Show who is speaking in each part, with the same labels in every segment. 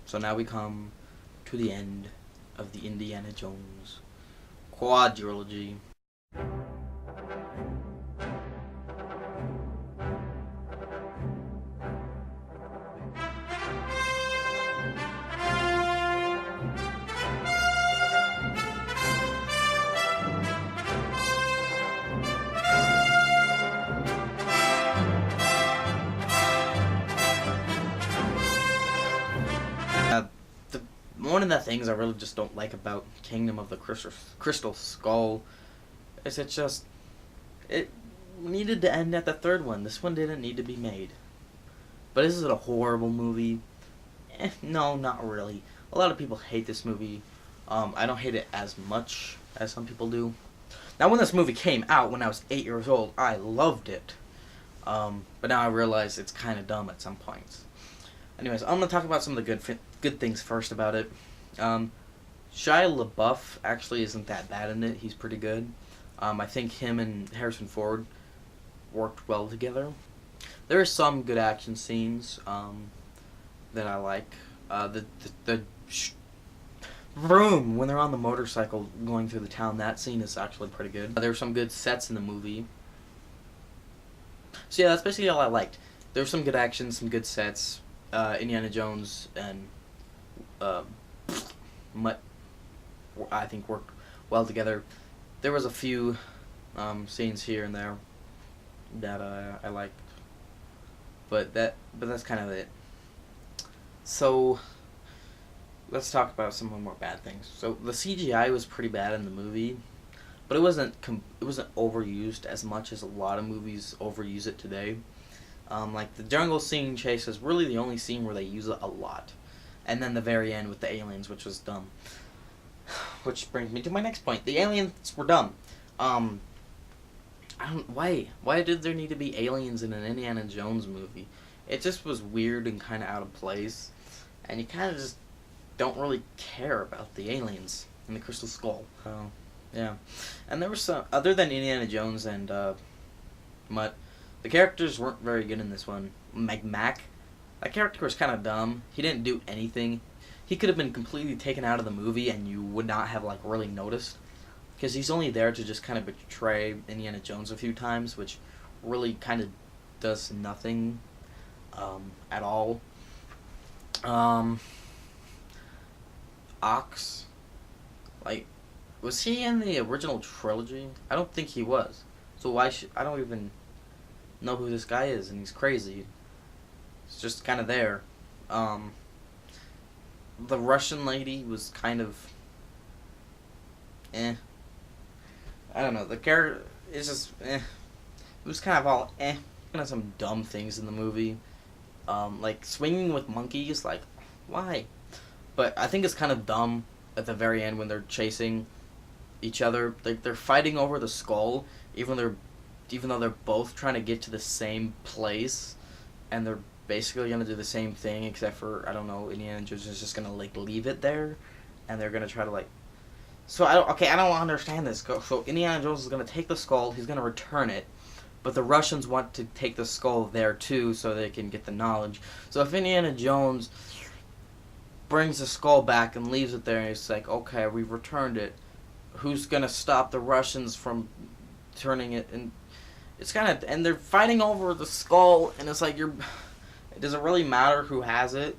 Speaker 1: So now we come to the end of the Indiana Jones quadrilogy. The one of the things I really just don't like about Kingdom of the Crystal Skull is it needed to end at the third one. This one didn't need to be made. But is it a horrible movie? No, not really. A lot of people hate this movie. I don't hate it as much as some people do. Now, when this movie came out when I was 8 years old, I loved it. But now I realize it's kind of dumb at some points. Anyways, I'm gonna talk about some of the good things first about it. Shia LaBeouf actually isn't that bad in it. He's pretty good. I think him and Harrison Ford worked well together. There are some good action scenes that I like. The vroom when they're on the motorcycle going through the town. That scene is actually pretty good. There were some good sets in the movie. So yeah, that's basically all I liked. There was some good action, some good sets. Indiana Jones and Mutt, I think, worked well together. There was a few scenes here and there that I liked, but that's kind of it. So let's talk about some more bad things. So the CGI was pretty bad in the movie, but it wasn't overused as much as a lot of movies overuse it today. Like the jungle scene chase is really the only scene where they use it a lot, and then the very end with the aliens, which was dumb. Which brings me to my next point: the aliens were dumb. I don't why did there need to be aliens in an Indiana Jones movie? It just was weird and kind of out of place, and you kind of just don't really care about the aliens in the Crystal Skull. So yeah, and there was some other than Indiana Jones and Mutt. The characters weren't very good in this one. Mac, that character was kind of dumb. He didn't do anything. He could have been completely taken out of the movie and you would not have like really noticed. Because he's only there to just kind of betray Indiana Jones a few times, which really kind of does nothing at all. Ox, like, was he in the original trilogy? I don't think he was. So why should I don't even know who this guy is, and he's crazy. It's just kind of there. The Russian lady was kind of I don't know. The character is just It was kind of all Kind of some dumb things in the movie. Like swinging with monkeys, like why? But I think it's kind of dumb at the very end when they're chasing each other. They're fighting over the skull, even though they're both trying to get to the same place, and they're basically going to do the same thing, except for, I don't know, Indiana Jones is just going to, like, leave it there, and they're going to try to, like... So, I don't understand this. So, Indiana Jones is going to take the skull, he's going to return it, but the Russians want to take the skull there, too, so they can get the knowledge. So, if Indiana Jones brings the skull back and leaves it there, and it's like, okay, we've returned it, who's going to stop the Russians from turning it in... It's kind of, and they're fighting over the skull, and it's like it doesn't really matter who has it,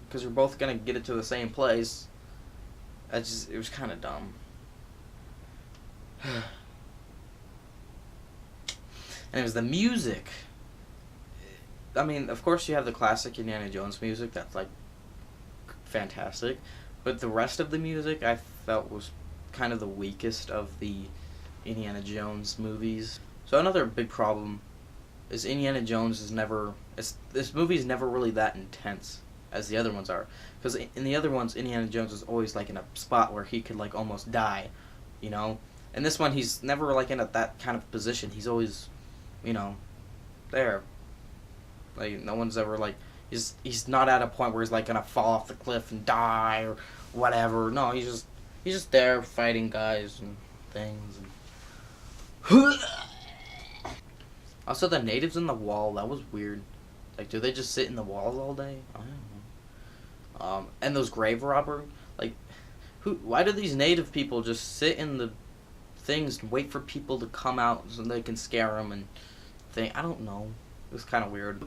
Speaker 1: because you're both gonna get it to the same place. It was kind of dumb. And it was the music. I mean, of course you have the classic Indiana Jones music, that's like fantastic, but the rest of the music I felt was kind of the weakest of the Indiana Jones movies. So another big problem is Indiana Jones this movie is never really that intense as the other ones are. Because in the other ones, Indiana Jones is always like in a spot where he could like almost die, you know? And this one, he's never like in that kind of position. He's always, there. Like, no one's ever like, he's not at a point where he's like gonna fall off the cliff and die or whatever. No, he's just there fighting guys and things. Also, the natives in the wall, that was weird. Like, do they just sit in the walls all day? I don't know. And those grave robber, like, why do these native people just sit in the things and wait for people to come out so they can scare them and think? I don't know. It was kind of weird.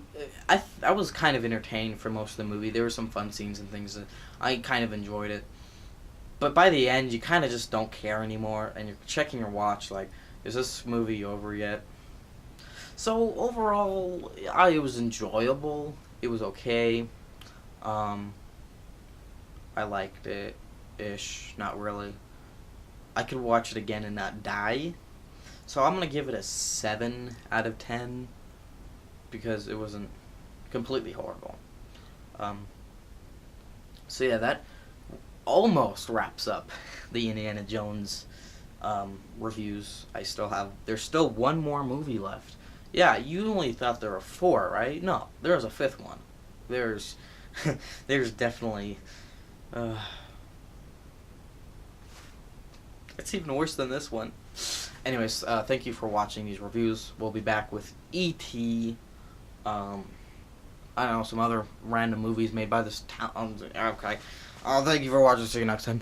Speaker 1: I was kind of entertained for most of the movie. There were some fun scenes and things that I kind of enjoyed it. But by the end, you kind of just don't care anymore, and you're checking your watch like, is this movie over yet? So overall, it was enjoyable. It was okay. Um, I liked it, ish. Not really. I could watch it again and not die. So I'm gonna give it a 7 out of 10 because it wasn't completely horrible. Um, so yeah, that almost wraps up the Indiana Jones reviews. There's still one more movie left. Yeah, you only thought there were 4, right? No, there's a 5th one. There's, there's definitely, it's even worse than this one. Anyways, thank you for watching these reviews. We'll be back with E.T., I don't know, some other random movies made by this town. Okay. Thank you for watching. See you next time.